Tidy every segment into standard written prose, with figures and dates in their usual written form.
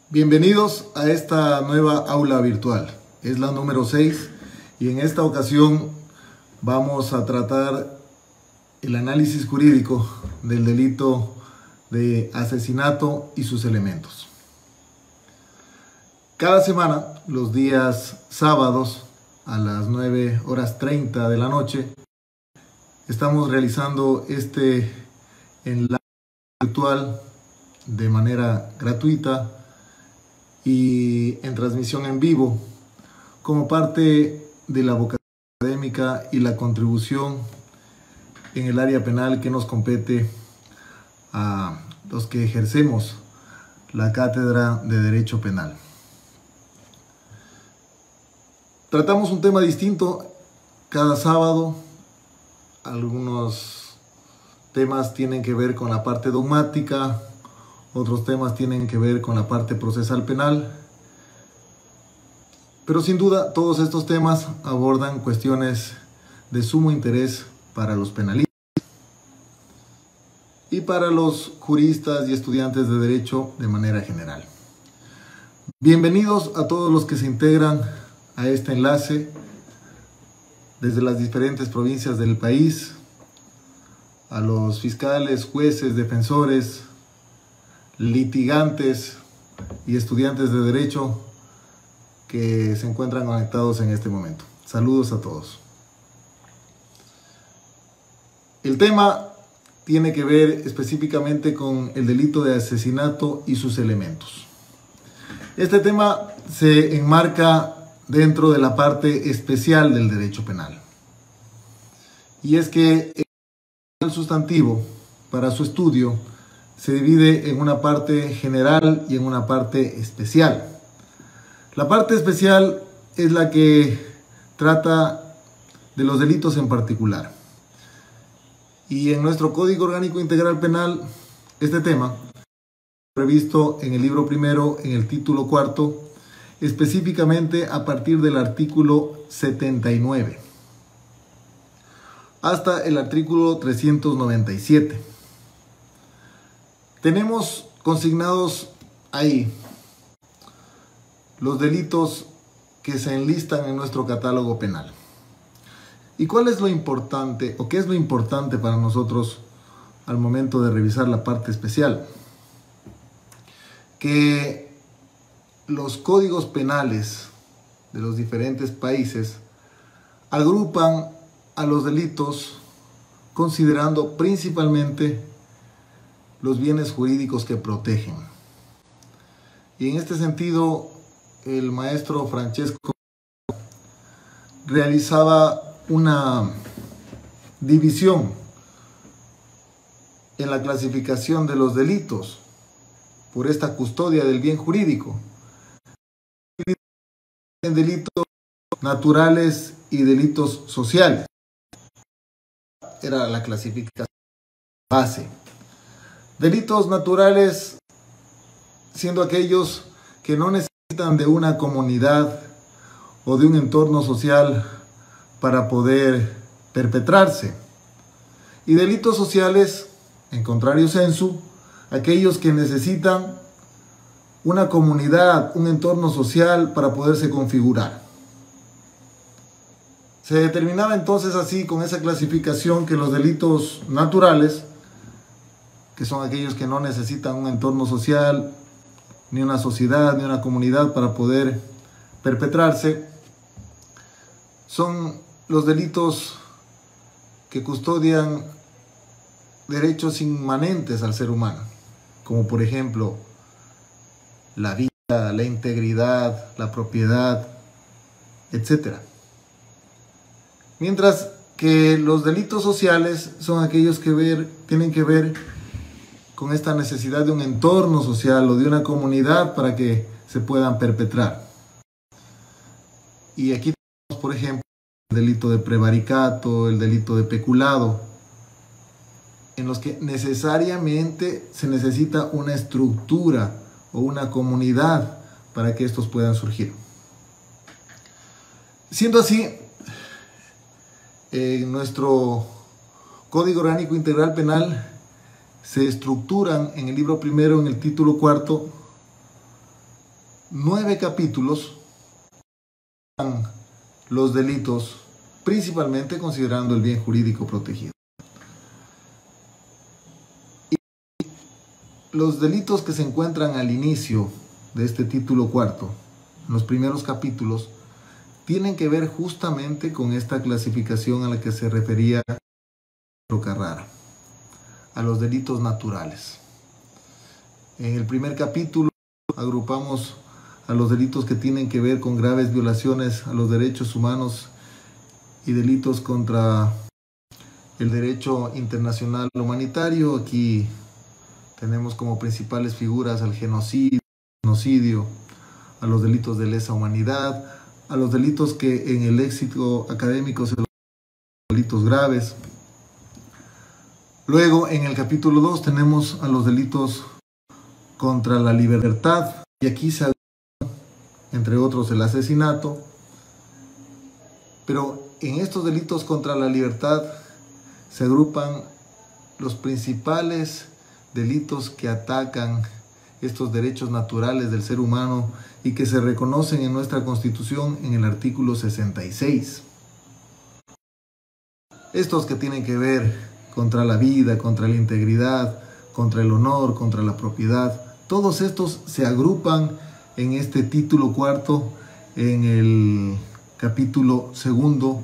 Bienvenidos a esta nueva aula virtual. Es la número 6 y en esta ocasión vamos a tratar el análisis jurídico del delito de asesinato y sus elementos. Cada semana, los días sábados a las 9:30 de la noche, estamos realizando este enlace virtual de manera gratuita y en transmisión en vivo como parte de la vocación académica y la contribución en el área penal que nos compete a los que ejercemos la cátedra de Derecho Penal. Tratamos un tema distinto cada sábado. Algunos temas tienen que ver con la parte dogmática, otros temas tienen que ver con la parte procesal penal, pero sin duda todos estos temas abordan cuestiones de sumo interés para los penalistas y para los juristas y estudiantes de derecho de manera general. Bienvenidos a todos los que se integran a este enlace desde las diferentes provincias del país, a los fiscales, jueces, defensores, litigantes y estudiantes de derecho que se encuentran conectados en este momento. Saludos a todos. El tema tiene que ver específicamente con el delito de asesinato y sus elementos. Este tema se enmarca dentro de la parte especial del derecho penal. Y es que el sustantivo para su estudio se divide en una parte general y en una parte especial. La parte especial es la que trata de los delitos en particular. Y en nuestro Código Orgánico Integral Penal, este tema, previsto en el libro primero, en el título cuarto, específicamente a partir del artículo 79 hasta el artículo 397. Tenemos consignados ahí los delitos que se enlistan en nuestro catálogo penal. ¿Y cuál es lo importante o qué es lo importante para nosotros al momento de revisar la parte especial? Que los códigos penales de los diferentes países agrupan a los delitos considerando principalmente los bienes jurídicos que protegen. Y en este sentido, el maestro Francesco realizaba una división en la clasificación de los delitos por esta custodia del bien jurídico en delitos naturales y delitos sociales. Era la clasificación base. Delitos naturales siendo aquellos que no necesitan de una comunidad o de un entorno social para poder perpetrarse. Y delitos sociales, en contrario sensu, aquellos que necesitan una comunidad, un entorno social para poderse configurar. Se determinaba entonces así, con esa clasificación, que los delitos naturales, que son aquellos que no necesitan un entorno social, ni una sociedad, ni una comunidad para poder perpetrarse, son los delitos que custodian derechos inmanentes al ser humano, como por ejemplo la vida, la integridad, la propiedad, etc. Mientras que los delitos sociales son aquellos que tienen que ver con esta necesidad de un entorno social o de una comunidad para que se puedan perpetrar. Y aquí tenemos, por ejemplo, el delito de prevaricato, el delito de peculado, en los que necesariamente se necesita una estructura o una comunidad para que estos puedan surgir. Siendo así, en nuestro Código Orgánico Integral Penal se estructuran en el libro primero, en el título cuarto, 9 capítulos los delitos, principalmente considerando el bien jurídico protegido. Y los delitos que se encuentran al inicio de este título cuarto, en los primeros capítulos, tienen que ver justamente con esta clasificación a la que se refería Carrara, a los delitos naturales. En el primer capítulo agrupamos a los delitos que tienen que ver con graves violaciones a los derechos humanos y delitos contra el derecho internacional humanitario. Aquí tenemos como principales figuras al genocidio, a los delitos de lesa humanidad, a los delitos que en el léxico académico se llaman delitos graves. Luego, en el capítulo 2 tenemos a los delitos contra la libertad, y aquí se agrupa, entre otros, el asesinato. Pero en estos delitos contra la libertad se agrupan los principales delitos que atacan estos derechos naturales del ser humano y que se reconocen en nuestra Constitución en el artículo 66. Estos que tienen que ver contra la vida, contra la integridad, contra el honor, contra la propiedad, todos estos se agrupan en este título cuarto, en el capítulo segundo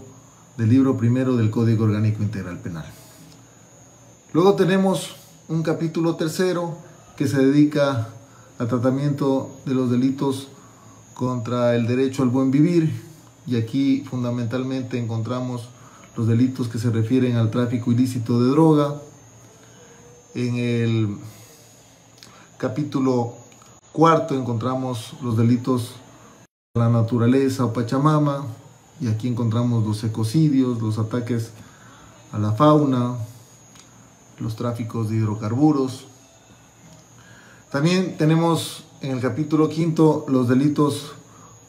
del libro primero del Código Orgánico Integral Penal. Luego tenemos un capítulo tercero que se dedica al tratamiento de los delitos contra el derecho al buen vivir, y aquí fundamentalmente encontramos los delitos que se refieren al tráfico ilícito de droga. En el capítulo cuarto encontramos los delitos contra la naturaleza o Pachamama, y aquí encontramos los ecocidios, los ataques a la fauna, los tráficos de hidrocarburos. También tenemos en el capítulo quinto los delitos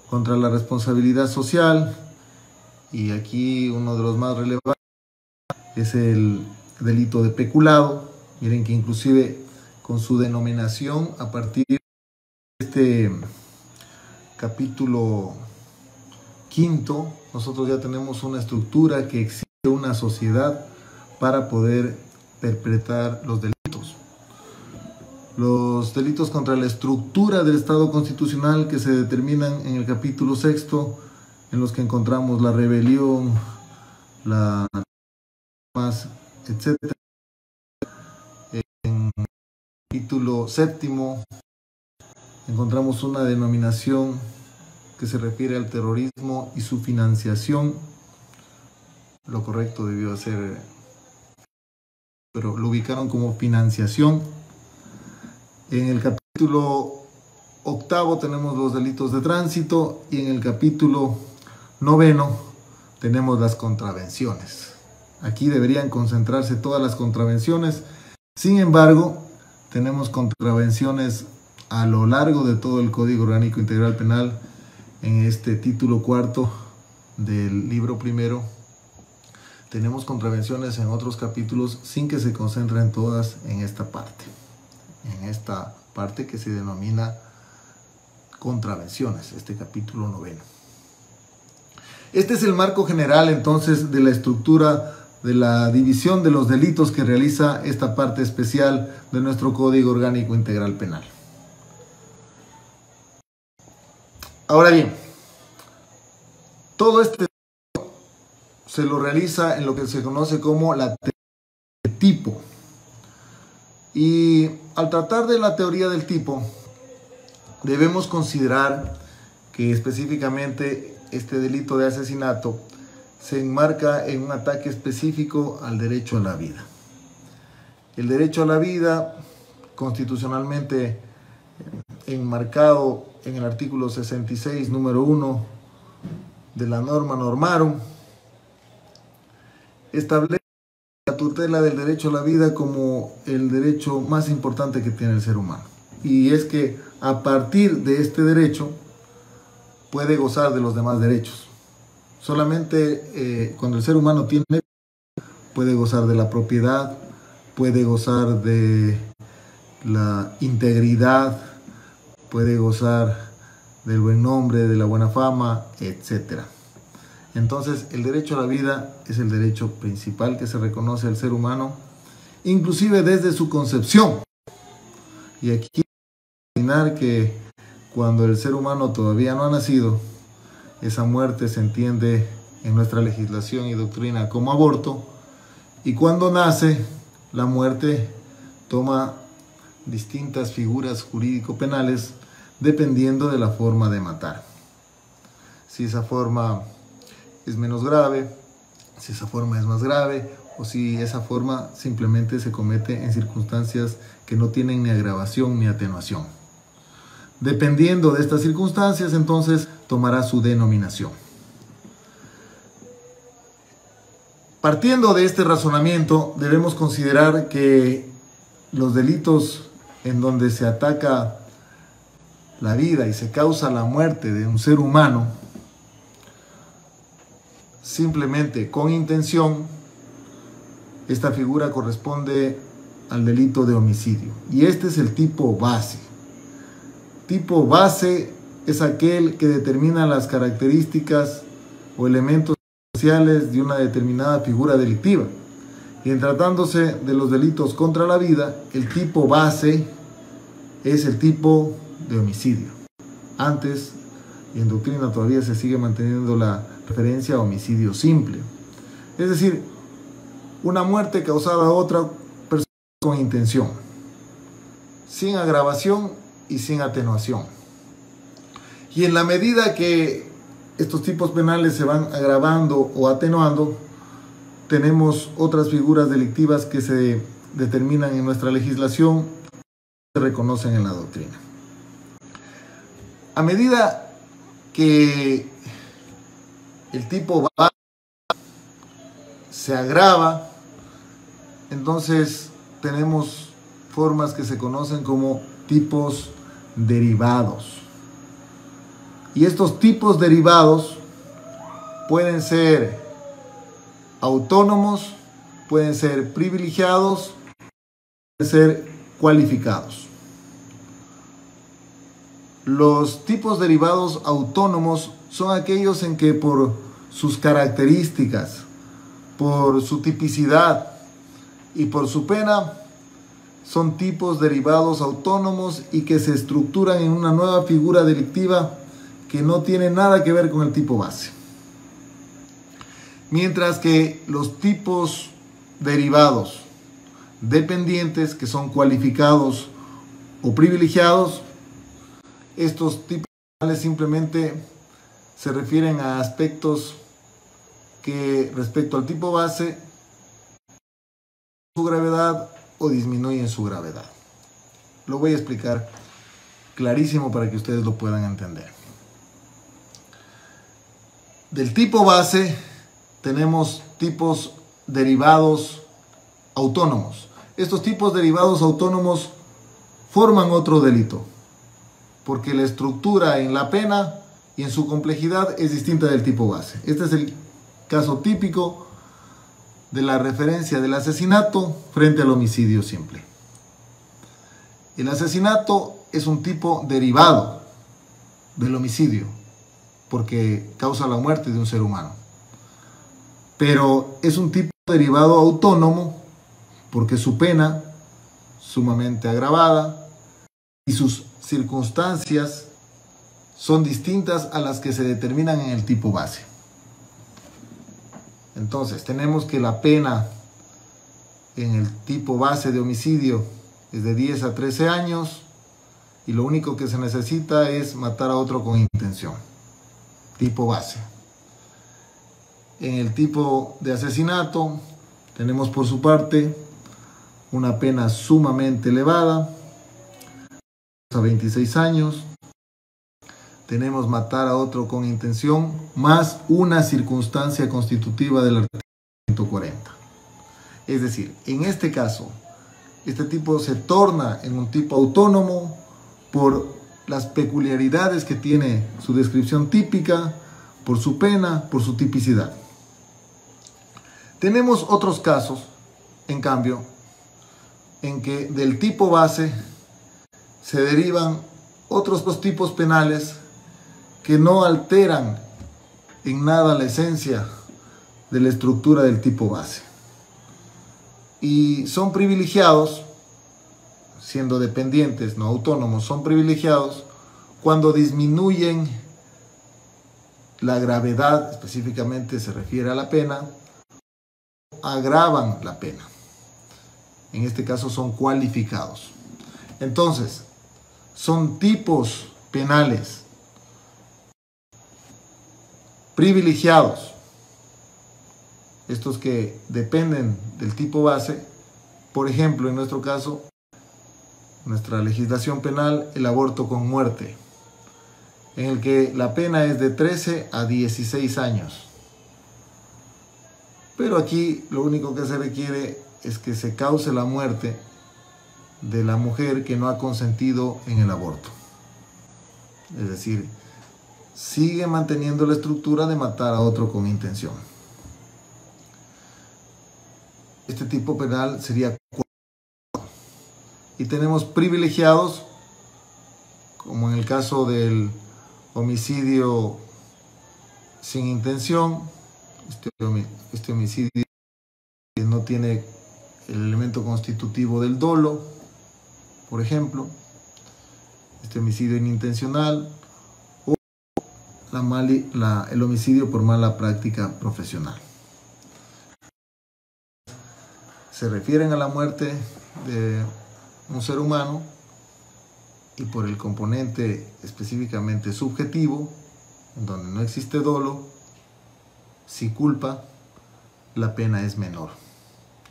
contra la responsabilidad social, y aquí uno de los más relevantes es el delito de peculado. Miren que inclusive con su denominación, a partir de este capítulo quinto, nosotros ya tenemos una estructura que exige una sociedad para poder perpetrar los delitos. Los delitos contra la estructura del Estado constitucional, que se determinan en el capítulo sexto, en los que encontramos la rebelión, la etc. En el capítulo séptimo encontramos una denominación que se refiere al terrorismo y su financiación. Lo correcto debió ser, pero lo ubicaron como financiación. En el capítulo octavo tenemos los delitos de tránsito, y en el capítulo noveno tenemos las contravenciones. Aquí deberían concentrarse todas las contravenciones. Sin embargo, tenemos contravenciones a lo largo de todo el Código Orgánico Integral Penal. En este título cuarto del libro primero tenemos contravenciones en otros capítulos, sin que se concentren todas en esta parte que se denomina contravenciones, este capítulo noveno. Este es el marco general entonces de la estructura de la división de los delitos que realiza esta parte especial de nuestro Código Orgánico Integral Penal. Ahora bien, todo este se lo realiza en lo que se conoce como la teoría del tipo. Y al tratar de la teoría del tipo, debemos considerar que específicamente este delito de asesinato se enmarca en un ataque específico al derecho a la vida. El derecho a la vida, constitucionalmente enmarcado en el artículo 66, número 1 de la norma normarum, establece la tutela del derecho a la vida como el derecho más importante que tiene el ser humano. Y es que a partir de este derecho puede gozar de los demás derechos. Solamente cuando el ser humano tiene, puede gozar de la propiedad, puede gozar de la integridad, puede gozar del buen nombre, de la buena fama, etc. Entonces, el derecho a la vida es el derecho principal que se reconoce al ser humano, inclusive desde su concepción. Y aquí imaginar que cuando el ser humano todavía no ha nacido, esa muerte se entiende en nuestra legislación y doctrina como aborto, y cuando nace, la muerte toma distintas figuras jurídico-penales dependiendo de la forma de matar. Si esa forma es menos grave, si esa forma es más grave, o si esa forma simplemente se comete en circunstancias que no tienen ni agravación ni atenuación. Dependiendo de estas circunstancias, entonces tomará su denominación. Partiendo de este razonamiento, debemos considerar que los delitos en donde se ataca la vida y se causa la muerte de un ser humano, simplemente con intención, esta figura corresponde al delito de homicidio. Y este es el tipo base. Tipo base es aquel que determina las características o elementos esenciales de una determinada figura delictiva. Y en tratándose de los delitos contra la vida, el tipo base es el tipo de homicidio. Antes, y en doctrina todavía se sigue manteniendo la referencia a homicidio simple. Es decir, una muerte causada a otra persona con intención, sin agravación y sin atenuación. Y en la medida que estos tipos penales se van agravando o atenuando, tenemos otras figuras delictivas que se determinan en nuestra legislación y se reconocen en la doctrina. A medida que el tipo se agrava, entonces tenemos formas que se conocen como tipos derivados. Y estos tipos derivados pueden ser autónomos, pueden ser privilegiados, pueden ser cualificados. Los tipos derivados autónomos son aquellos en que por sus características, por su tipicidad y por su pena, son tipos derivados autónomos y que se estructuran en una nueva figura delictiva que no tiene nada que ver con el tipo base. Mientras que los tipos derivados dependientes, que son cualificados o privilegiados, estos tipos simplemente se refieren a aspectos que respecto al tipo base su gravedad o disminuyen su gravedad. Lo voy a explicar clarísimo para que ustedes lo puedan entender. Del tipo base tenemos tipos derivados autónomos. Estos tipos derivados autónomos forman otro delito, porque la estructura en la pena y en su complejidad es distinta del tipo base. Este es el caso típico de la referencia del asesinato frente al homicidio simple. El asesinato es un tipo derivado del homicidio, porque causa la muerte de un ser humano. Pero es un tipo derivado autónomo, porque su pena, sumamente agravada, y sus circunstancias son distintas a las que se determinan en el tipo base. Entonces, tenemos que la pena en el tipo base de homicidio es de 10 a 13 años y lo único que se necesita es matar a otro con intención. Tipo base. En el tipo de asesinato tenemos por su parte una pena sumamente elevada, a 26 años. Tenemos matar a otro con intención más una circunstancia constitutiva del artículo 140. Es decir, en este caso, este tipo se torna en un tipo autónomo por las peculiaridades que tiene su descripción típica, por su pena, por su tipicidad. Tenemos otros casos, en cambio, en que del tipo base se derivan otros dos tipos penales que no alteran en nada la esencia de la estructura del tipo base. Y son privilegiados, siendo dependientes, no autónomos, son privilegiados cuando disminuyen la gravedad, específicamente se refiere a la pena, agravan la pena. En este caso son cualificados. Entonces, son tipos penales privilegiados, estos que dependen del tipo base. Por ejemplo, en nuestro caso, nuestra legislación penal, el aborto con muerte, en el que la pena es de 13 a 16 años. Pero aquí lo único que se requiere es que se cause la muerte de la mujer que no ha consentido en el aborto. Es decir, sigue manteniendo la estructura de matar a otro con intención. Este tipo penal sería... Y tenemos privilegiados, como en el caso del homicidio sin intención, este homicidio que no tiene el elemento constitutivo del dolo, por ejemplo, este homicidio inintencional, o el homicidio por mala práctica profesional. Se refieren a la muerte de un ser humano y por el componente específicamente subjetivo, en donde no existe dolo, si culpa, la pena es menor.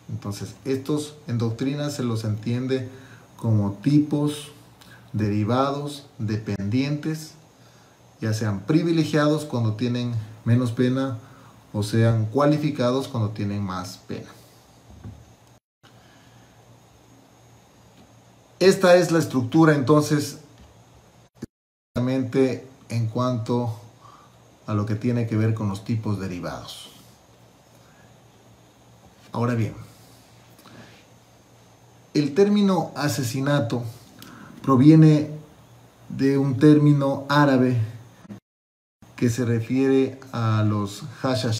Entonces, estos en doctrina se los entiende como tipos derivados, dependientes, ya sean privilegiados cuando tienen menos pena o sean cualificados cuando tienen más pena. Esta es la estructura entonces en cuanto a lo que tiene que ver con los tipos derivados. Ahora bien, el término asesinato proviene de un término árabe que se refiere a los hashashin.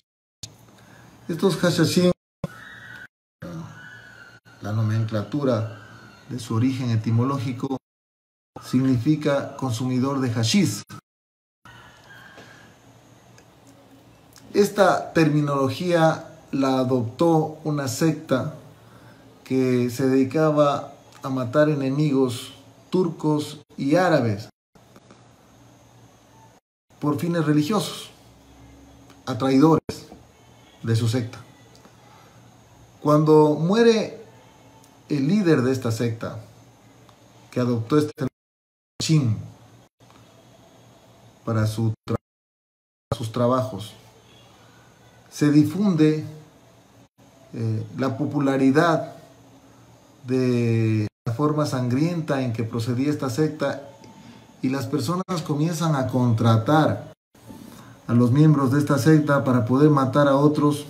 Estos hashashin, la nomenclatura de su origen etimológico, significa consumidor de hashish. Esta terminología la adoptó una secta que se dedicaba a matar enemigos turcos y árabes por fines religiosos, a traidores de su secta. Cuando muere el líder de esta secta, que adoptó este Shin para sus trabajos, se difunde la popularidad de la forma sangrienta en que procedía esta secta y las personas comienzan a contratar a los miembros de esta secta para poder matar a otros,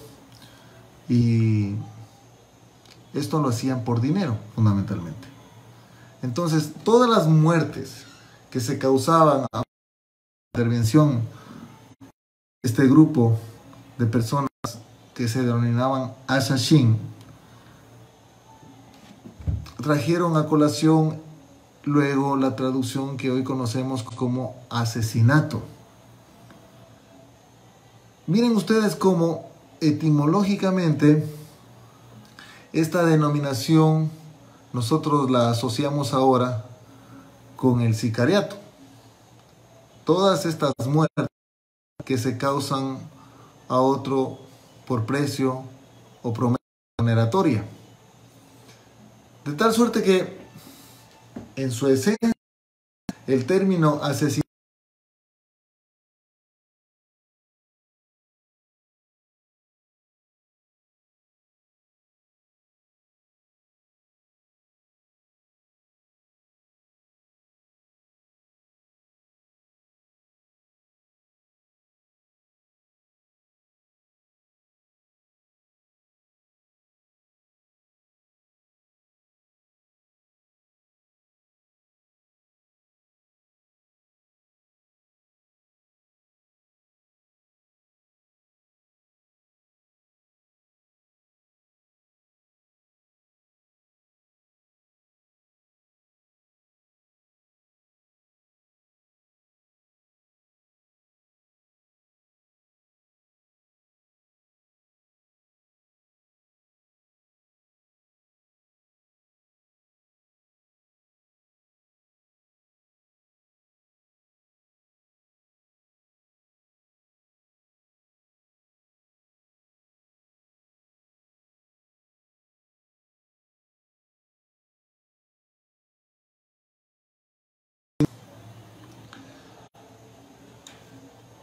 y esto lo hacían por dinero fundamentalmente. Entonces, todas las muertes que se causaban a la intervención de este grupo de personas que se denominaban Asashin trajeron a colación luego la traducción que hoy conocemos como asesinato. Miren ustedes cómo etimológicamente esta denominación nosotros la asociamos ahora con el sicariato. Todas estas muertes que se causan a otro por precio o promesa remuneratoria. De tal suerte que en su esencia el término asesinato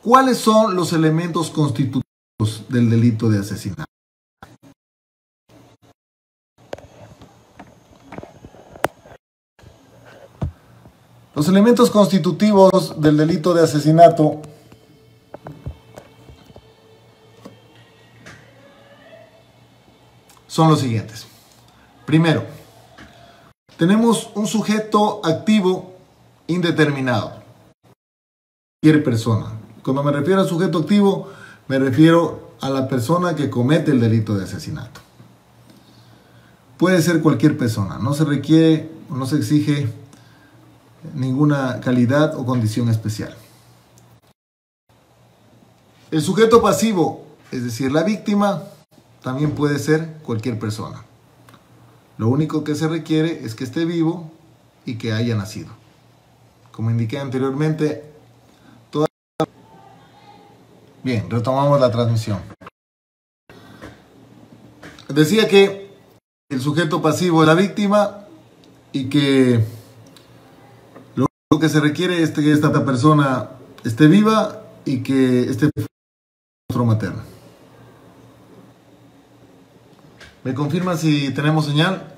¿Cuáles son los elementos constitutivos del delito de asesinato? Los elementos constitutivos del delito de asesinato son los siguientes. Primero, tenemos un sujeto activo indeterminado. Cualquier persona. Cuando me refiero al sujeto activo, me refiero a la persona que comete el delito de asesinato. Puede ser cualquier persona. No se requiere o no se exige ninguna calidad o condición especial. El sujeto pasivo, es decir, la víctima, también puede ser cualquier persona. Lo único que se requiere es que esté vivo y que haya nacido. Como indiqué anteriormente, bien, retomamos la transmisión. Decía que el sujeto pasivo es la víctima y que lo único que se requiere es que esta persona esté viva y que esté rostro materno. ¿Me confirma si tenemos señal?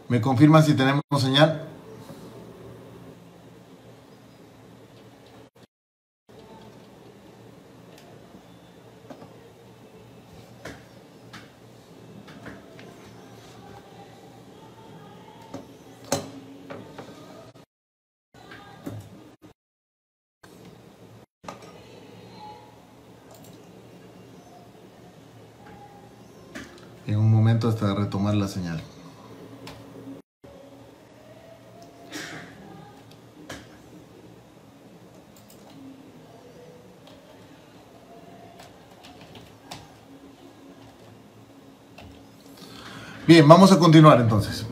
¿Me confirma si tenemos señal? En un momento hasta retomar la señal. Bien, vamos a continuar entonces.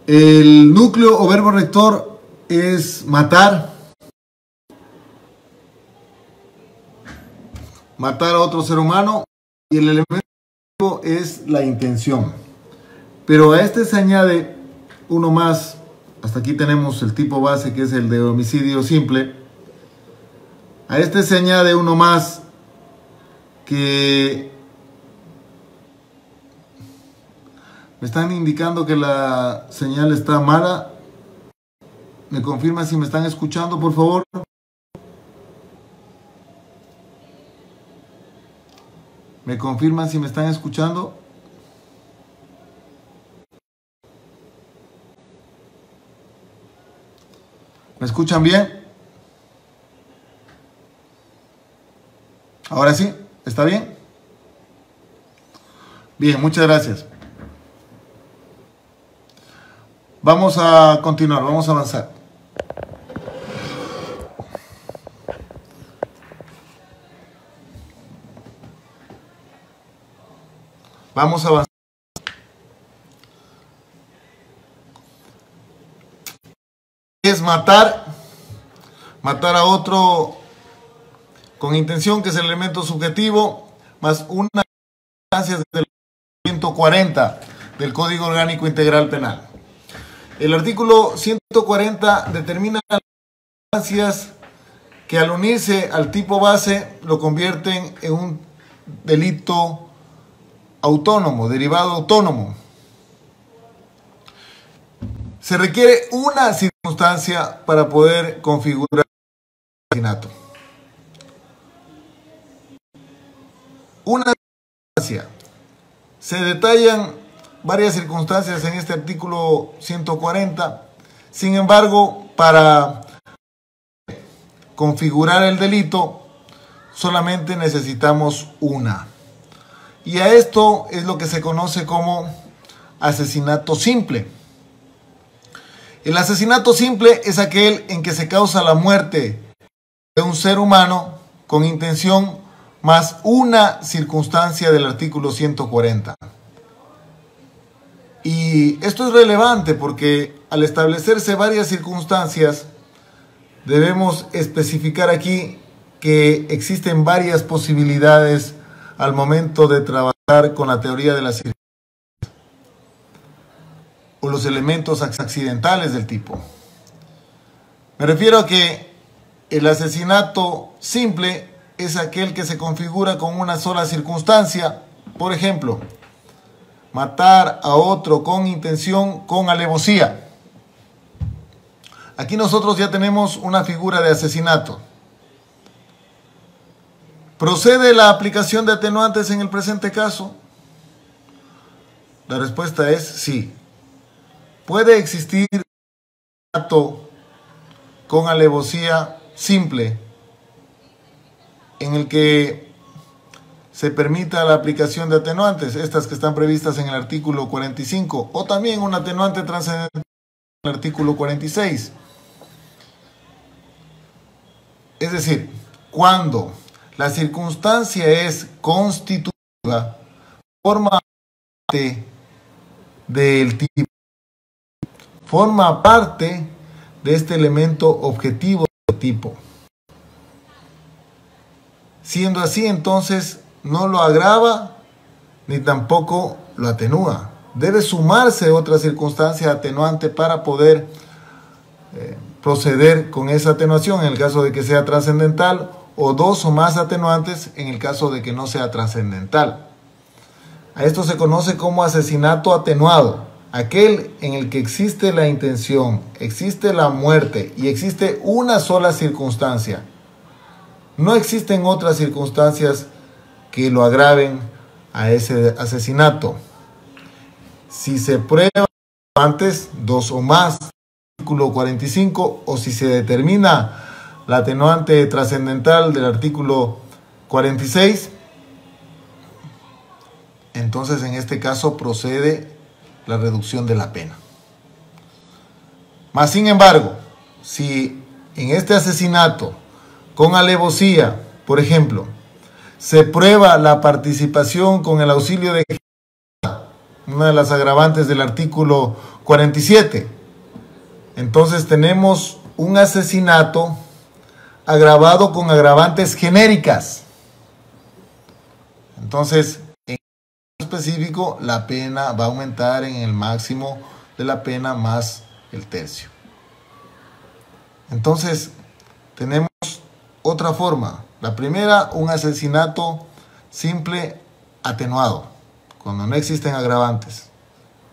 El núcleo o verbo rector es matar. Matar a otro ser humano. Y el elemento es la intención. Pero a este se añade uno más. Hasta aquí tenemos el tipo base, que es el de homicidio simple. A este se añade uno más que me están indicando que la señal está mala. ¿Me confirma si me están escuchando, por favor? ¿Me confirman si me están escuchando? ¿Me escuchan bien? ¿Ahora sí? ¿Está bien? Bien, muchas gracias. Vamos a continuar, vamos a avanzar. Vamos a avanzar. Es matar a otro con intención, que es el elemento subjetivo, más una instancia del 140 del Código Orgánico Integral Penal. El artículo 140 determina las instancias que al unirse al tipo base lo convierten en un delito autónomo, derivado autónomo. Se requiere una circunstancia para poder configurar el asesinato. Una circunstancia. Se detallan varias circunstancias en este artículo 140. Sin embargo, para configurar el delito solamente necesitamos una. Y a esto es lo que se conoce como asesinato simple. El asesinato simple es aquel en que se causa la muerte de un ser humano con intención más una circunstancia del artículo 140. Y esto es relevante porque al establecerse varias circunstancias, debemos especificar aquí que existen varias posibilidades al momento de trabajar con la teoría de las circunstancias o los elementos accidentales del tipo. Me refiero a que el asesinato simple es aquel que se configura con una sola circunstancia. Por ejemplo, matar a otro con intención, con alevosía. Aquí nosotros ya tenemos una figura de asesinato. ¿Procede la aplicación de atenuantes en el presente caso? La respuesta es sí. Puede existir un asesinato con alevosía simple en el que se permita la aplicación de atenuantes, estas que están previstas en el artículo 45, o también un atenuante trascendental en el artículo 46. Es decir, cuando la circunstancia es constitutiva, forma parte del tipo, forma parte de este elemento objetivo del tipo. Siendo así, entonces, no lo agrava ni tampoco lo atenúa. Debe sumarse otra circunstancia atenuante para poder proceder con esa atenuación en el caso de que sea trascendental, o dos o más atenuantes en el caso de que no sea trascendental. A esto se conoce como asesinato atenuado, aquel en el que existe la intención, existe la muerte y existe una sola circunstancia. No existen otras circunstancias que lo agraven a ese asesinato. Si se prueba antes dos o más, artículo 45, o si se determina la atenuante trascendental del artículo 46, entonces en este caso procede la reducción de la pena. Mas sin embargo, si en este asesinato con alevosía, por ejemplo, se prueba la participación con el auxilio de una de las agravantes del artículo 47, entonces tenemos un asesinato agravado con agravantes genéricas. Entonces, en específico, la pena va a aumentar en el máximo de la pena más el tercio. Entonces, tenemos otra forma. La primera, un asesinato simple atenuado, cuando no existen agravantes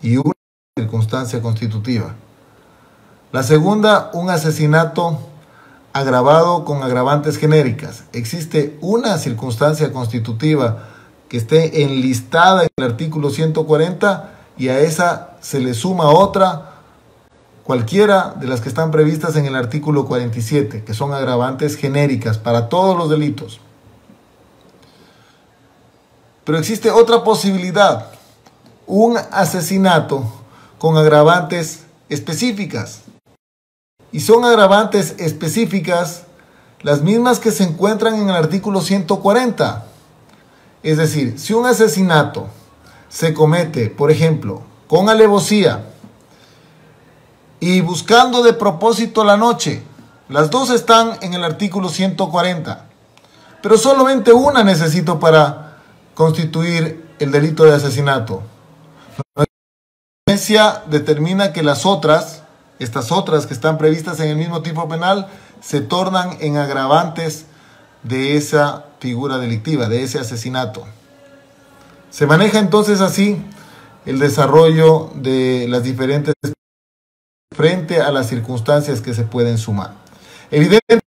y una circunstancia constitutiva. La segunda, un asesinato agravado con agravantes genéricas. Existe una circunstancia constitutiva que esté enlistada en el artículo 140 y a esa se le suma otra, cualquiera de las que están previstas en el artículo 47, que son agravantes genéricas para todos los delitos. Pero existe otra posibilidad, un asesinato con agravantes específicas. Y son agravantes específicas las mismas que se encuentran en el artículo 140. Es decir, si un asesinato se comete, por ejemplo, con alevosía y buscando de propósito la noche, las dos están en el artículo 140, pero solamente una necesito para constituir el delito de asesinato. La sentencia determina que las otras, estas otras que están previstas en el mismo tipo penal, se tornan en agravantes de esa figura delictiva, de ese asesinato. Se maneja entonces así el desarrollo de las diferentes frente a las circunstancias que se pueden sumar. Evidentemente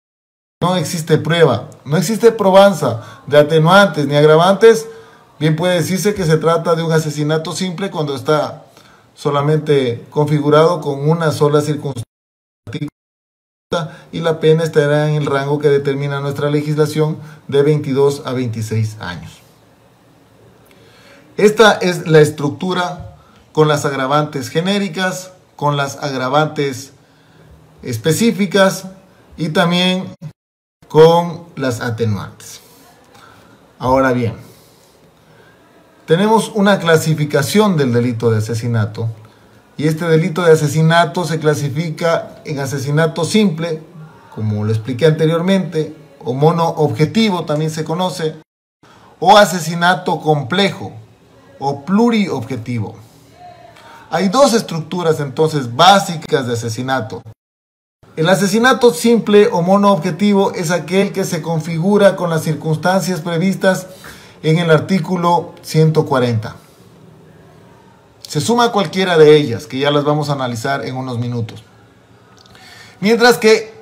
no existe prueba, no existe probanza de atenuantes ni agravantes. Bien puede decirse que se trata de un asesinato simple cuando está solamente configurado con una sola circunstancia y la pena estará en el rango que determina nuestra legislación de 22 a 26 años. Esta es la estructura con las agravantes genéricas, con las agravantes específicas y también con las atenuantes. Ahora bien, tenemos una clasificación del delito de asesinato. Y este delito de asesinato se clasifica en asesinato simple, como lo expliqué anteriormente, o monoobjetivo también se conoce, o asesinato complejo, o pluriobjetivo. Hay dos estructuras entonces básicas de asesinato. El asesinato simple o monoobjetivo es aquel que se configura con las circunstancias previstas en el artículo 140. Se suma cualquiera de ellas, que ya las vamos a analizar en unos minutos. Mientras que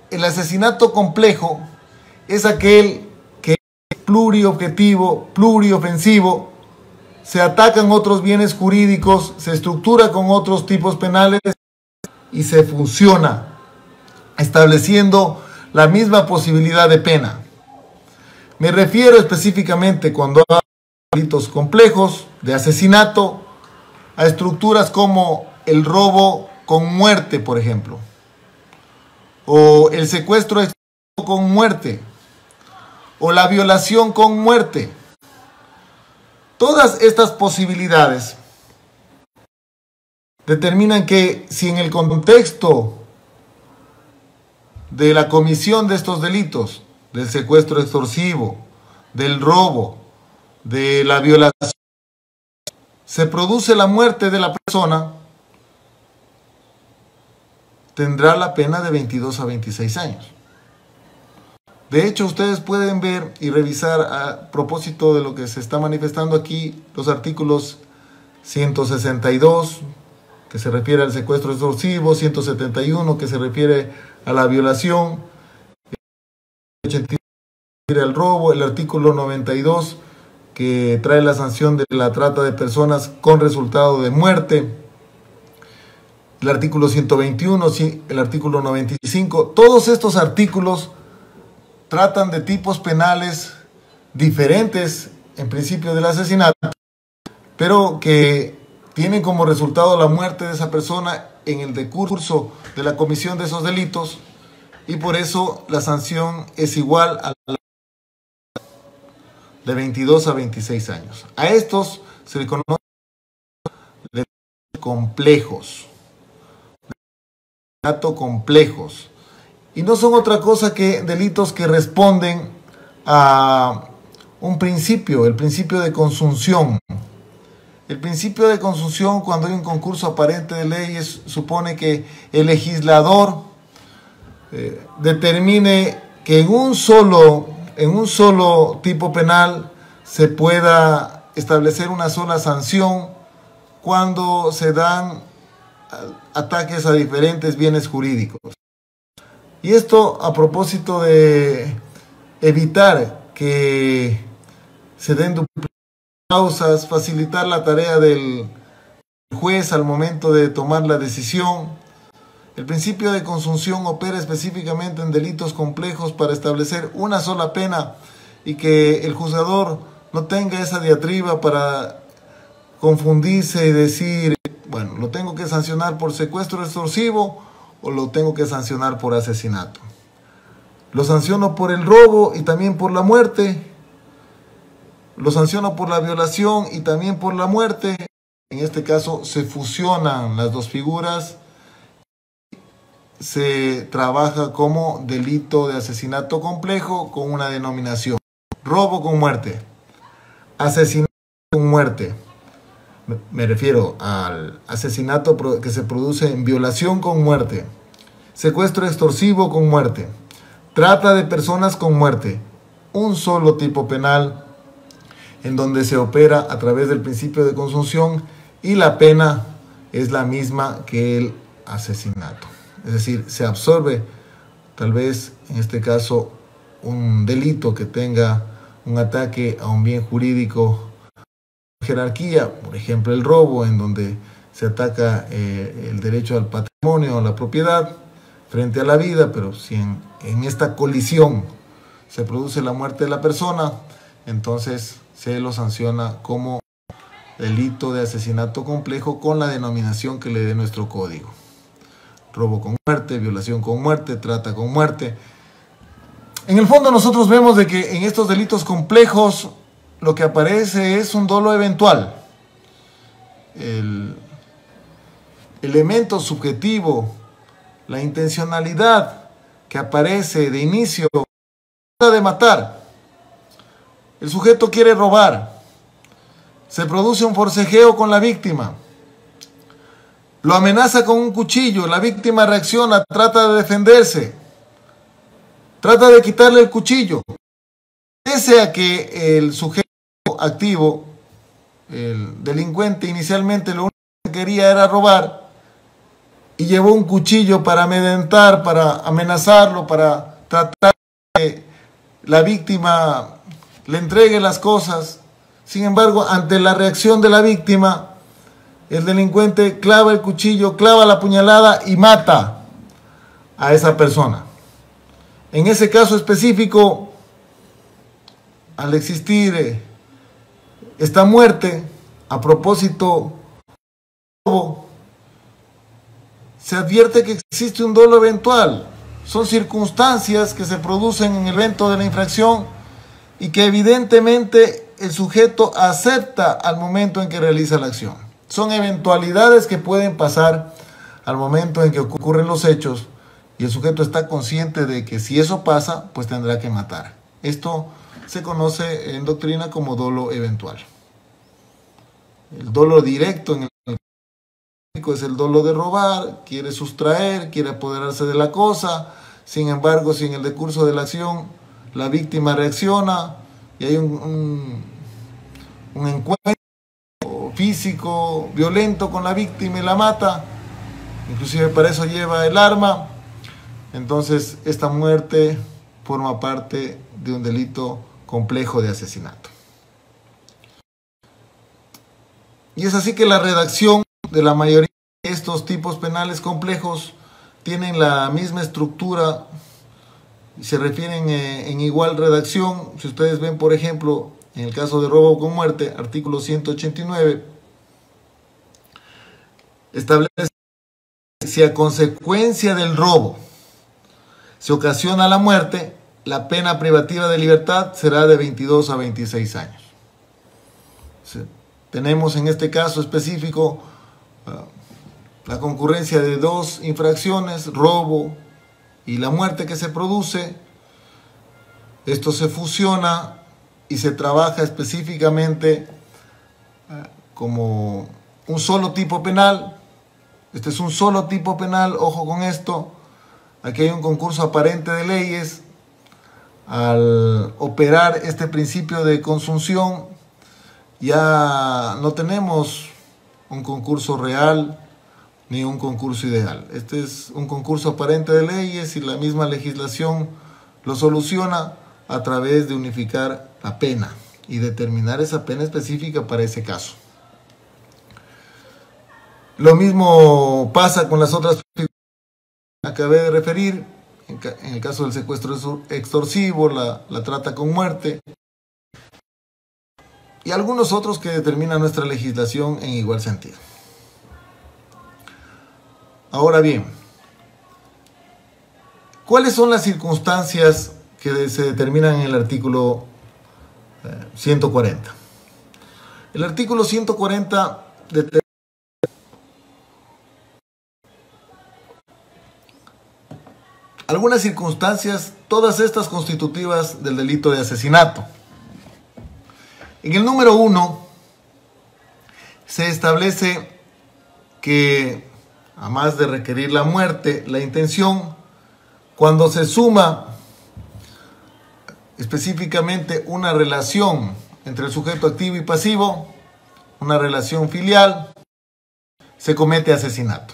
el asesinato complejo es aquel que es pluriobjetivo, pluriofensivo, se atacan otros bienes jurídicos, se estructura con otros tipos penales y se fusiona, estableciendo la misma posibilidad de pena. Me refiero específicamente cuando hablo de delitos complejos, de asesinato, a estructuras como el robo con muerte, por ejemplo, o el secuestro con muerte, o la violación con muerte. Todas estas posibilidades determinan que si en el contexto de la comisión de estos delitos, del secuestro extorsivo, del robo, de la violación, se produce la muerte de la persona, tendrá la pena de 22 a 26 años. De hecho, ustedes pueden ver y revisar a propósito de lo que se está manifestando aquí, los artículos 162, que se refiere al secuestro extorsivo, 171, que se refiere a la violación, el 81 se refiere al robo, el artículo 92, que trae la sanción de la trata de personas con resultado de muerte, el artículo 121, el artículo 95, todos estos artículos tratan de tipos penales diferentes en principio del asesinato, pero que tienen como resultado la muerte de esa persona en el decurso de la comisión de esos delitos, y por eso la sanción es igual a la de 22 a 26 años. A estos se le conoce delitos complejos, complejos, y no son otra cosa que delitos que responden a un principio, el principio de consunción. El principio de consunción, cuando hay un concurso aparente de leyes, supone que el legislador determine que en un solo tipo penal se pueda establecer una sola sanción cuando se dan ataques a diferentes bienes jurídicos. Y esto a propósito de evitar que se den duplicidades de causas, facilitar la tarea del juez al momento de tomar la decisión. El principio de consunción opera específicamente en delitos complejos para establecer una sola pena y que el juzgador no tenga esa diatriba para confundirse y decir, bueno, lo tengo que sancionar por secuestro extorsivo o lo tengo que sancionar por asesinato. Lo sanciono por el robo y también por la muerte. Lo sanciono por la violación y también por la muerte. En este caso se fusionan las dos figuras. Se trabaja como delito de asesinato complejo con una denominación: robo con muerte, asesinato con muerte. Me refiero al asesinato que se produce en violación con muerte, secuestro extorsivo con muerte, trata de personas con muerte. Un solo tipo penal en donde se opera a través del principio de consunción y la pena es la misma que el asesinato. Es decir, se absorbe tal vez en este caso un delito que tenga un ataque a un bien jurídico, jerarquía, por ejemplo el robo, en donde se ataca el derecho al patrimonio o la propiedad frente a la vida, pero si en esta colisión se produce la muerte de la persona, entonces se lo sanciona como delito de asesinato complejo con la denominación que le dé nuestro código: robo con muerte, violación con muerte, trata con muerte. En el fondo nosotros vemos de que en estos delitos complejos lo que aparece es un dolo eventual. El elemento subjetivo, la intencionalidad que aparece de inicio de matar. El sujeto quiere robar. Se produce un forcejeo con la víctima. Lo amenaza con un cuchillo. La víctima reacciona, trata de defenderse. Trata de quitarle el cuchillo. Pese a que el sujeto activo, el delincuente, inicialmente lo único que quería era robar y llevó un cuchillo para amedrentar, para amenazarlo, para tratar de que la víctima le entregue las cosas. Sin embargo, ante la reacción de la víctima, el delincuente clava el cuchillo, clava la puñalada y mata a esa persona. En ese caso específico, al existir esta muerte, a propósito, se advierte que existe un dolo eventual. Son circunstancias que se producen en el evento de la infracción y que evidentemente el sujeto acepta al momento en que realiza la acción. Son eventualidades que pueden pasar al momento en que ocurren los hechos y el sujeto está consciente de que si eso pasa, pues tendrá que matar. Esto se conoce en doctrina como dolo eventual. El dolo directo en el es el dolo de robar, quiere sustraer, quiere apoderarse de la cosa. Sin embargo, si en el decurso de la acción la víctima reacciona y hay un encuentro físico violento con la víctima y la mata, inclusive para eso lleva el arma, entonces esta muerte forma parte de un delito complejo de asesinato. Y es así que la redacción de la mayoría de estos tipos penales complejos tienen la misma estructura y se refieren en igual redacción. Si ustedes ven, por ejemplo, en el caso de robo con muerte, artículo 189, establece que si a consecuencia del robo se ocasiona la muerte, la pena privativa de libertad será de 22 a 26 años. Tenemos en este caso específico la concurrencia de dos infracciones, robo y la muerte que se produce. Esto se fusiona y se trabaja específicamente como un solo tipo penal. Este es un solo tipo penal, ojo con esto. Aquí hay un concurso aparente de leyes. Al operar este principio de consunción, ya no tenemos un concurso real ni un concurso ideal. Este es un concurso aparente de leyes y la misma legislación lo soluciona a través de unificar la pena y determinar esa pena específica para ese caso. Lo mismo pasa con las otras figuras que acabé de referir, en el caso del secuestro extorsivo, la trata con muerte y algunos otros que determina nuestra legislación en igual sentido. Ahora bien, ¿cuáles son las circunstancias que se determinan en el artículo 140? El artículo 140 determina algunas circunstancias, todas estas constitutivas del delito de asesinato. En el número 1 se establece que, a más de requerir la muerte, la intención, cuando se suma específicamente una relación entre el sujeto activo y pasivo, una relación filial, se comete asesinato.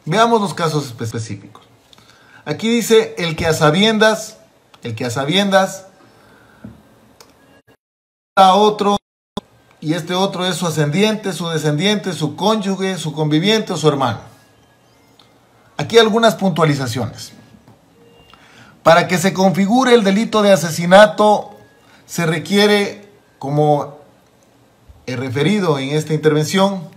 Veamos los casos específicos. Aquí dice el que a sabiendas a otro, y este otro es su ascendiente, su descendiente, su cónyuge, su conviviente o su hermano. Aquí algunas puntualizaciones. Para que se configure el delito de asesinato se requiere, como he referido en esta intervención,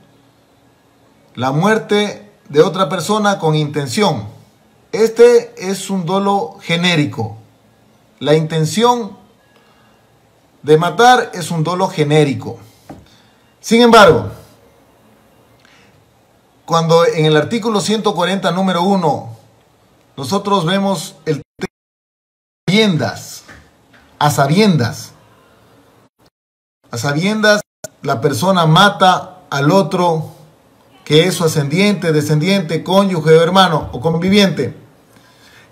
la muerte de otra persona con intención. Este es un dolo genérico. La intención de matar es un dolo genérico. Sin embargo, cuando en el artículo 140, número 1, nosotros vemos el a sabiendas, la persona mata al otro, que es su ascendiente, descendiente, cónyuge, hermano o conviviente.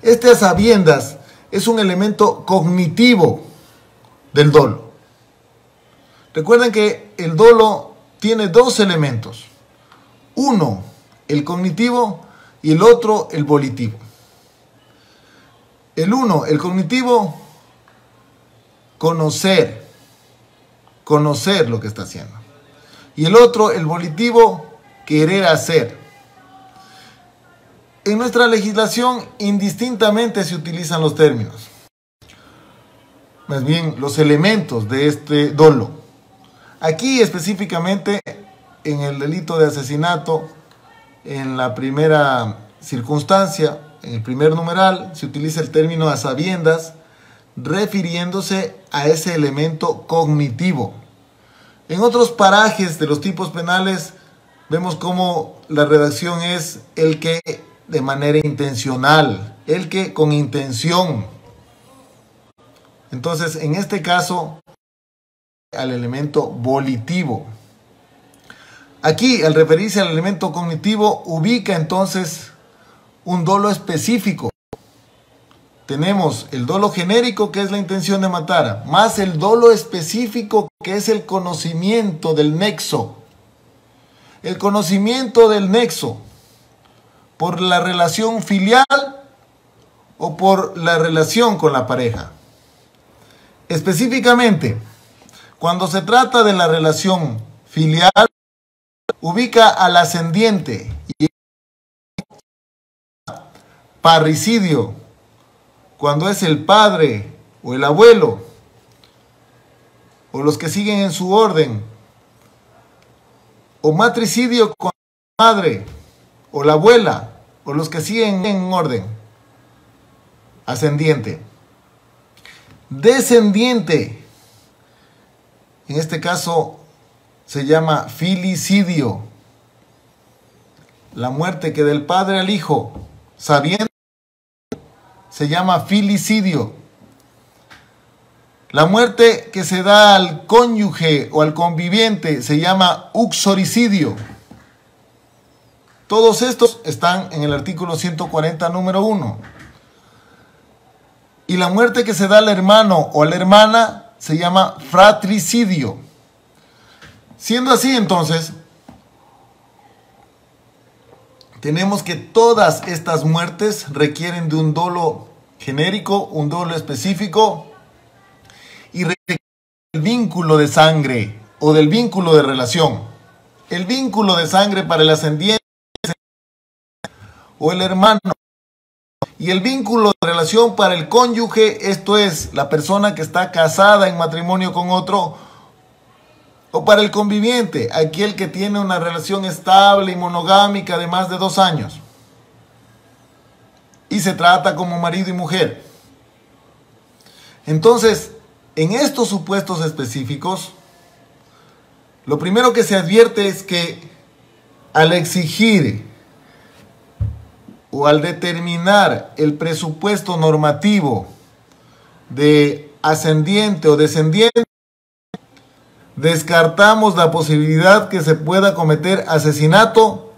Este a sabiendas es un elemento cognitivo del dolo. Recuerden que el dolo tiene dos elementos. Uno, el cognitivo, y el otro, el volitivo. El cognitivo, conocer lo que está haciendo. Y el otro, el volitivo, querer hacer. En nuestra legislación indistintamente se utilizan los términos, más bien los elementos de este dolo. Aquí específicamente en el delito de asesinato, en la primera circunstancia, en el primer numeral, se utiliza el término a sabiendas, refiriéndose a ese elemento cognitivo. En otros parajes de los tipos penales vemos cómo la redacción es el que de manera intencional, el que con intención. Entonces, en este caso, al elemento volitivo. Aquí, al referirse al elemento cognitivo, ubica entonces un dolo específico. Tenemos el dolo genérico, que es la intención de matar, más el dolo específico, que es el conocimiento del nexo. El conocimiento del nexo por la relación filial o por la relación con la pareja. Específicamente, cuando se trata de la relación filial, ubica al ascendiente y parricidio, cuando es el padre o el abuelo o los que siguen en su orden, o matricidio con la madre o la abuela o los que siguen en orden. Ascendiente. Descendiente, en este caso se llama filicidio, la muerte que del padre al hijo sabiendo se llama filicidio. La muerte que se da al cónyuge o al conviviente se llama uxoricidio. Todos estos están en el artículo 140, número 1. Y la muerte que se da al hermano o a la hermana se llama fratricidio. Siendo así, entonces, tenemos que todas estas muertes requieren de un dolo genérico, un dolo específico, y requieren del vínculo de sangre o del vínculo de relación. El vínculo de sangre para el ascendiente o el hermano, y el vínculo de relación para el cónyuge, esto es, la persona que está casada en matrimonio con otro, o para el conviviente, aquel que tiene una relación estable y monogámica de más de 2 años, y se trata como marido y mujer. Entonces, en estos supuestos específicos, lo primero que se advierte es que al exigir o al determinar el presupuesto normativo de ascendiente o descendiente, descartamos la posibilidad que se pueda cometer asesinato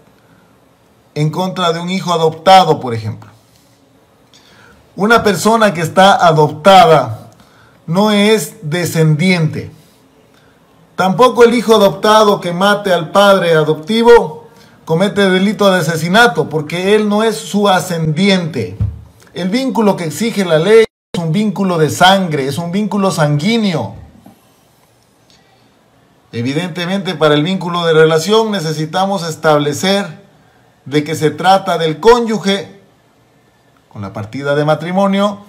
en contra de un hijo adoptado, por ejemplo. Una persona que está adoptada no es descendiente. Tampoco el hijo adoptado que mate al padre adoptivo comete delito de asesinato, porque él no es su ascendiente. El vínculo que exige la ley es un vínculo de sangre, es un vínculo sanguíneo. Evidentemente, para el vínculo de relación necesitamos establecer de que se trata del cónyuge con la partida de matrimonio,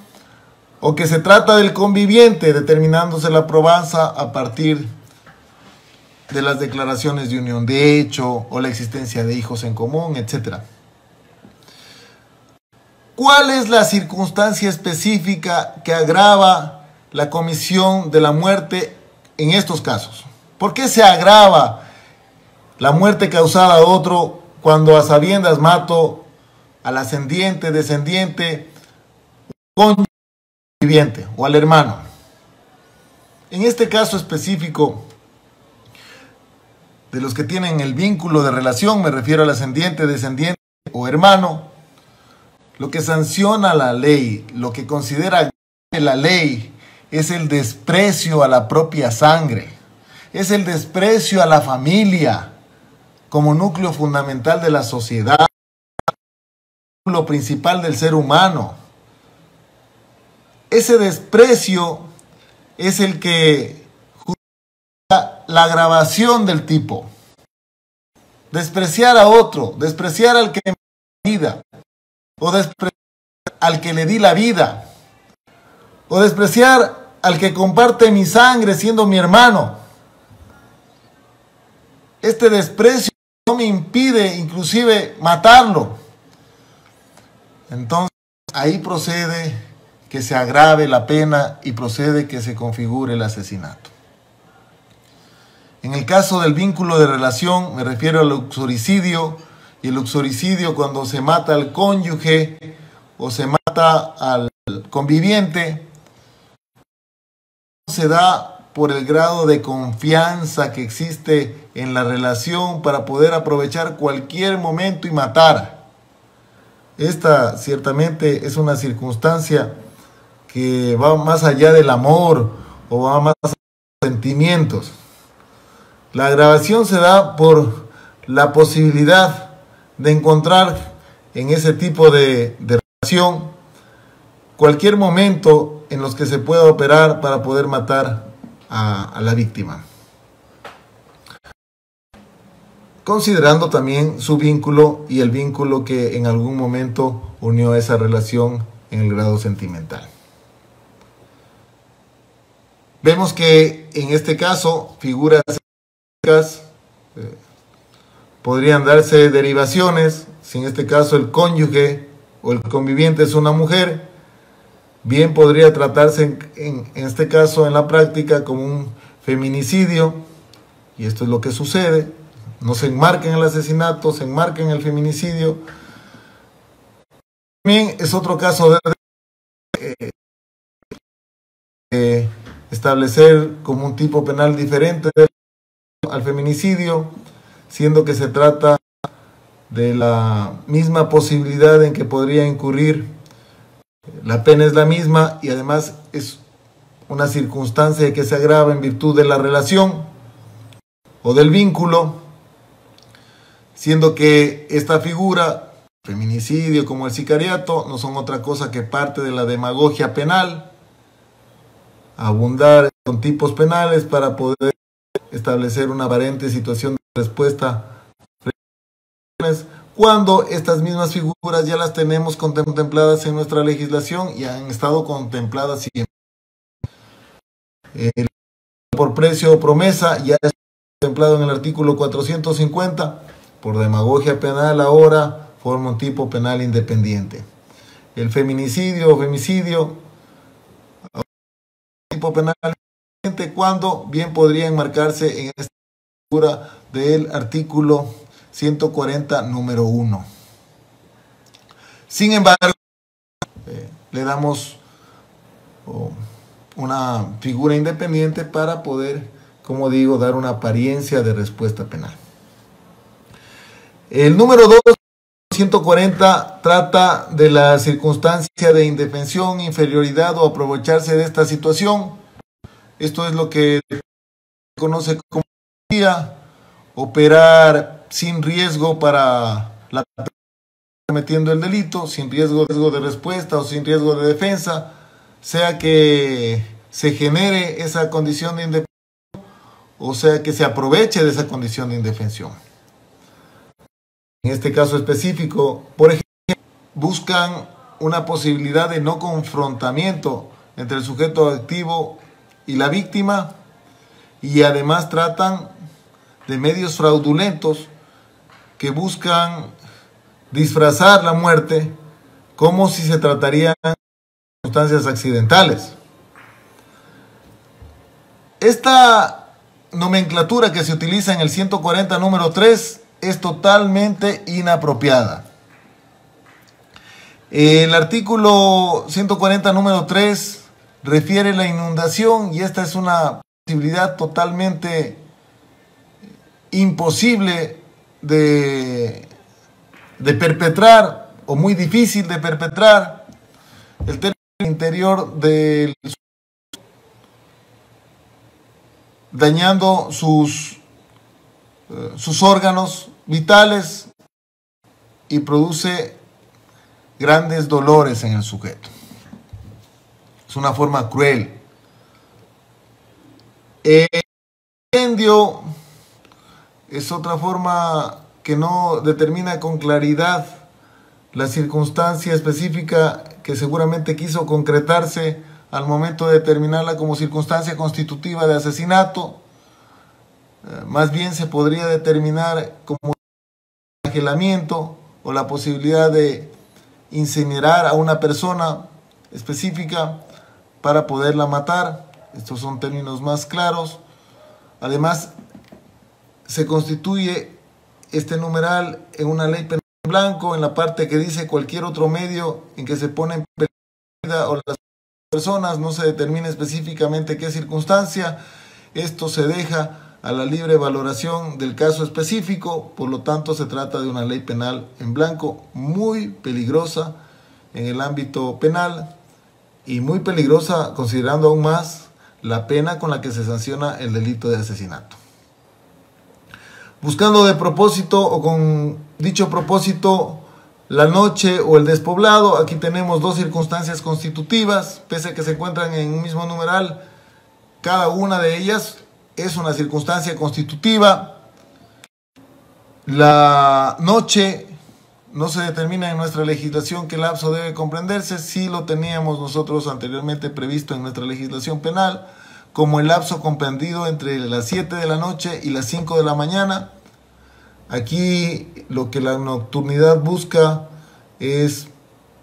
o que se trata del conviviente, determinándose la probanza a partir de las declaraciones de unión de hecho o la existencia de hijos en común, etc. ¿Cuál es la circunstancia específica que agrava la comisión de la muerte en estos casos? ¿Por qué se agrava la muerte causada a otro cuando a sabiendas mato al ascendiente, descendiente, cónyuge viviente o al hermano? En este caso específico, de los que tienen el vínculo de relación, me refiero al ascendiente, descendiente o hermano, lo que sanciona la ley, lo que considera la ley, es el desprecio a la propia sangre, es el desprecio a la familia como núcleo fundamental de la sociedad, núcleo principal del ser humano. Ese desprecio es el que justifica la agravación del tipo. Despreciar a otro, despreciar al que me da vida, o despreciar al que le di la vida, o despreciar al que comparte mi sangre siendo mi hermano. Este desprecio no me impide inclusive matarlo. Entonces ahí procede que se agrave la pena y procede que se configure el asesinato. En el caso del vínculo de relación me refiero al uxoricidio, y el uxoricidio cuando se mata al cónyuge o se mata al conviviente se da por el grado de confianza que existe en la relación para poder aprovechar cualquier momento y matar. Esta ciertamente es una circunstancia que va más allá del amor o va más allá de los sentimientos. La agravación se da por la posibilidad de encontrar en ese tipo de relación cualquier momento en los que se pueda operar para poder matar a la víctima, considerando también su vínculo y el vínculo que en algún momento unió esa relación en el grado sentimental. Vemos que en este caso figuras podrían darse derivaciones. Si en este caso el cónyuge o el conviviente es una mujer, bien podría tratarse en este caso en la práctica como un feminicidio, y esto es lo que sucede. No se enmarca en el asesinato, se enmarca en el feminicidio. También es otro caso de establecer como un tipo penal diferente al feminicidio, siendo que se trata de la misma posibilidad en que podría incurrir. La pena es la misma y además es una circunstancia que se agrava en virtud de la relación o del vínculo, siendo que esta figura, feminicidio como el sicariato, no son otra cosa que parte de la demagogia penal, abundar con tipos penales para poder establecer una aparente situación de respuesta cuando estas mismas figuras ya las tenemos contempladas en nuestra legislación y han estado contempladas siempre. Por precio o promesa ya está contemplado en el artículo 450, por demagogia penal ahora forma un tipo penal independiente. El feminicidio o femicidio, tipo penal independiente, cuando bien podría enmarcarse en esta figura del artículo 140, número 1. Sin embargo, le damos una figura independiente para poder, como digo, dar una apariencia de respuesta penal. El número 2, 140, trata de la circunstancia de indefensión, inferioridad o aprovecharse de esta situación. Esto es lo que se conoce como operar sin riesgo para la persona cometiendo el delito, sin riesgo de respuesta o sin riesgo de defensa, sea que se genere esa condición de indefensión o sea que se aproveche de esa condición de indefensión. En este caso específico, por ejemplo, buscan una posibilidad de no confrontamiento entre el sujeto activo y la víctima, y además tratan de medios fraudulentos que buscan disfrazar la muerte como si se tratarían de circunstancias accidentales. Esta nomenclatura que se utiliza en el 140 número 3 es totalmente inapropiada. El artículo 140 número 3 refiere a la inundación y esta es una posibilidad totalmente imposible de perpetrar o muy difícil de perpetrar. El término interior del dañando sus órganos vitales y produce grandes dolores en el sujeto. Es una forma cruel. El incendio es otra forma que no determina con claridad la circunstancia específica que seguramente quiso concretarse al momento de determinarla como circunstancia constitutiva de asesinato. Más bien se podría determinar como flagelamiento o la posibilidad de incinerar a una persona específica para poderla matar. Estos son términos más claros. Además, se constituye este numeral en una ley penal en blanco en la parte que dice cualquier otro medio en que se pone en peligro o las personas, no se determina específicamente qué circunstancia. Esto se deja a la libre valoración del caso específico, por lo tanto se trata de una ley penal en blanco muy peligrosa en el ámbito penal y muy peligrosa considerando aún más la pena con la que se sanciona el delito de asesinato. Buscando de propósito o con dicho propósito la noche o el despoblado, aquí tenemos dos circunstancias constitutivas, pese a que se encuentran en un mismo numeral, cada una de ellas es una circunstancia constitutiva. La noche no se determina en nuestra legislación qué lapso debe comprenderse, sí lo teníamos nosotros anteriormente previsto en nuestra legislación penal, como el lapso comprendido entre las 7 de la noche y las 5 de la mañana. Aquí lo que la nocturnidad busca es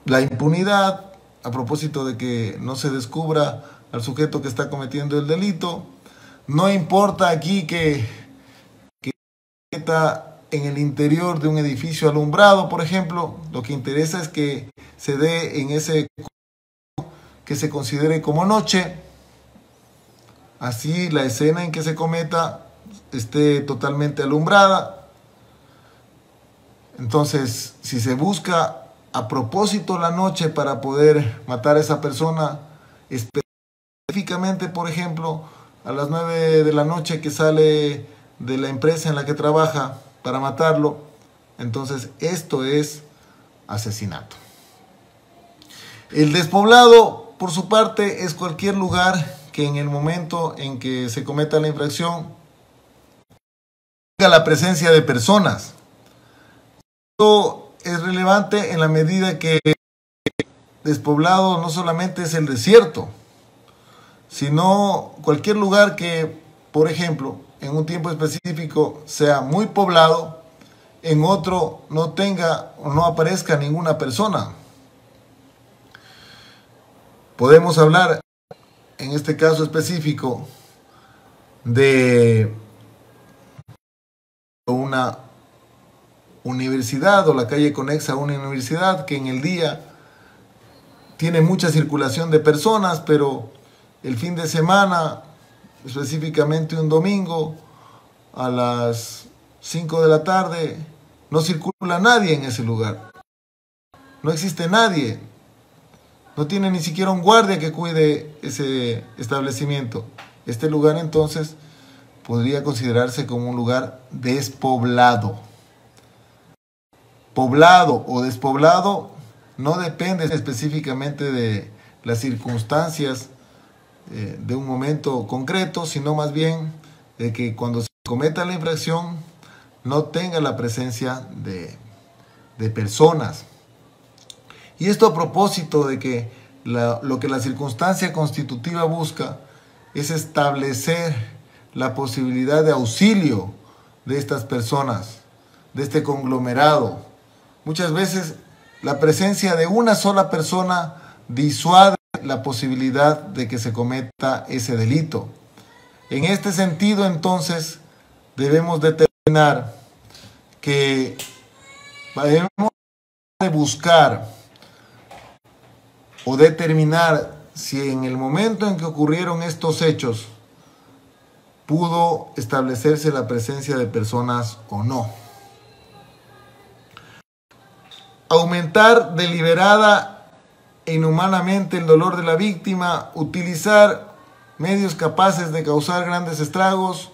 la impunidad, a propósito de que no se descubra al sujeto que está cometiendo el delito. No importa aquí que está en el interior de un edificio alumbrado, por ejemplo, lo que interesa es que se dé en ese que se considere como noche, así la escena en que se cometa esté totalmente alumbrada. Entonces, si se busca a propósito la noche para poder matar a esa persona, específicamente, por ejemplo, a las 9 de la noche que sale de la empresa en la que trabaja para matarlo, entonces esto es asesinato. El despoblado, por su parte, es cualquier lugar que en el momento en que se cometa la infracción tenga la presencia de personas. Esto es relevante en la medida que despoblado no solamente es el desierto, sino cualquier lugar que, por ejemplo, en un tiempo específico sea muy poblado, en otro no tenga o no aparezca ninguna persona. Podemos hablar, en este caso específico, de una universidad o la calle conexa a una universidad que en el día tiene mucha circulación de personas, pero el fin de semana, específicamente un domingo, a las 5 de la tarde, no circula nadie en ese lugar. No existe nadie. No tiene ni siquiera un guardia que cuide ese establecimiento. Este lugar entonces podría considerarse como un lugar despoblado. Poblado o despoblado no depende específicamente de las circunstancias de un momento concreto, sino más bien de que cuando se cometa la infracción no tenga la presencia de personas. Y esto a propósito de que lo que la circunstancia constitutiva busca es establecer la posibilidad de auxilio de estas personas, de este conglomerado. Muchas veces la presencia de una sola persona disuade la posibilidad de que se cometa ese delito. En este sentido, entonces, debemos determinar que debemos de buscar o determinar si en el momento en que ocurrieron estos hechos pudo establecerse la presencia de personas o no. Aumentar deliberada e inhumanamente el dolor de la víctima, utilizar medios capaces de causar grandes estragos,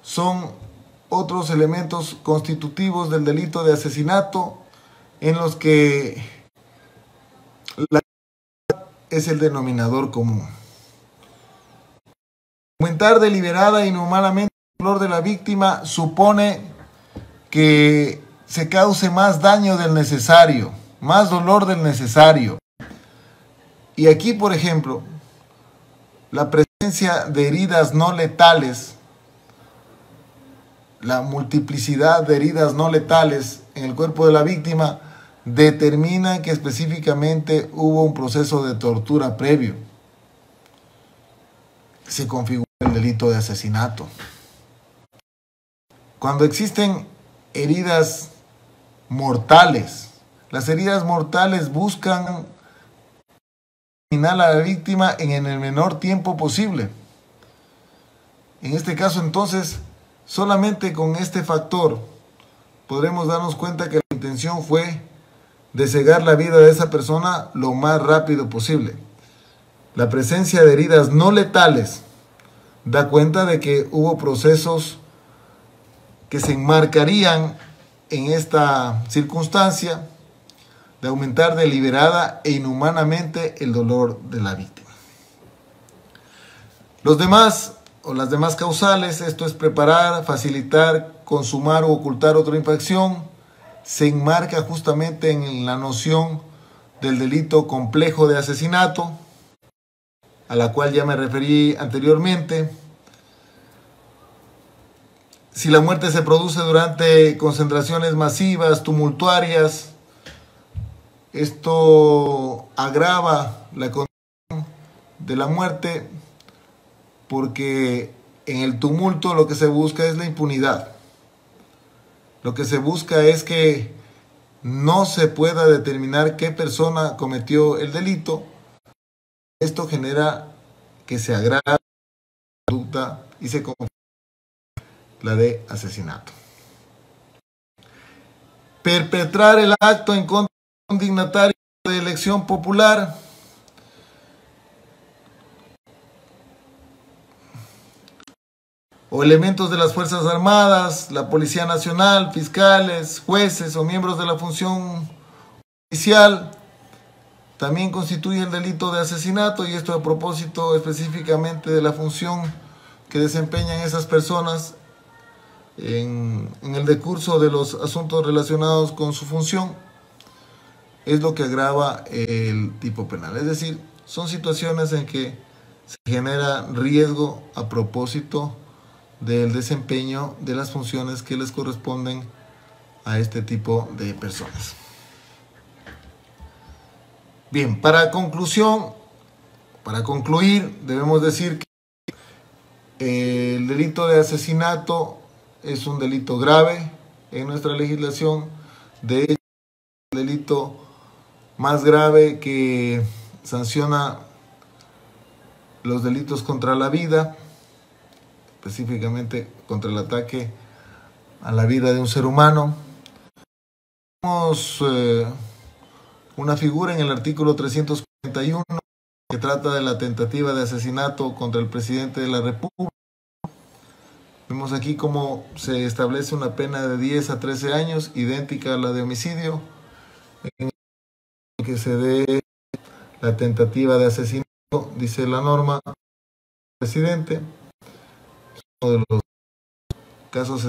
son otros elementos constitutivos del delito de asesinato en los que la es el denominador común. Aumentar deliberada e inhumanamente el dolor de la víctima supone que se cause más daño del necesario, más dolor del necesario. Y aquí, por ejemplo, la presencia de heridas no letales, la multiplicidad de heridas no letales en el cuerpo de la víctima determina que específicamente hubo un proceso de tortura previo. Se configura el delito de asesinato. Cuando existen heridas mortales, las heridas mortales buscan eliminar a la víctima en el menor tiempo posible. En este caso, entonces, solamente con este factor podremos darnos cuenta que la intención fue de cegar la vida de esa persona lo más rápido posible. La presencia de heridas no letales da cuenta de que hubo procesos que se enmarcarían en esta circunstancia de aumentar deliberada e inhumanamente el dolor de la víctima. Los demás o las demás causales, esto es preparar, facilitar, consumar o ocultar otra infracción, se enmarca justamente en la noción del delito complejo de asesinato, a la cual ya me referí anteriormente. Si la muerte se produce durante concentraciones masivas, tumultuarias, esto agrava la condición de la muerte porque en el tumulto lo que se busca es la impunidad. Lo que se busca es que no se pueda determinar qué persona cometió el delito. Esto genera que se agrave la conducta y se confirme la de asesinato. Perpetrar el acto en contra de un dignatario de elección popular. O elementos de las Fuerzas Armadas, la Policía Nacional, fiscales, jueces o miembros de la función judicial, también constituye el delito de asesinato, y esto a propósito específicamente de la función que desempeñan esas personas en el decurso de los asuntos relacionados con su función, es lo que agrava el tipo penal. Es decir, son situaciones en que se genera riesgo a propósito del desempeño de las funciones que les corresponden a este tipo de personas. Bien, para concluir, debemos decir que el delito de asesinato es un delito grave en nuestra legislación. De hecho, es el delito más grave que sanciona los delitos contra la vida, específicamente contra el ataque a la vida de un ser humano. Tenemos una figura en el artículo 341 que trata de la tentativa de asesinato contra el presidente de la República. Vemos aquí cómo se establece una pena de 10 a 13 años, idéntica a la de homicidio, en que se dé la tentativa de asesinato, dice la norma, presidente. Uno de los casos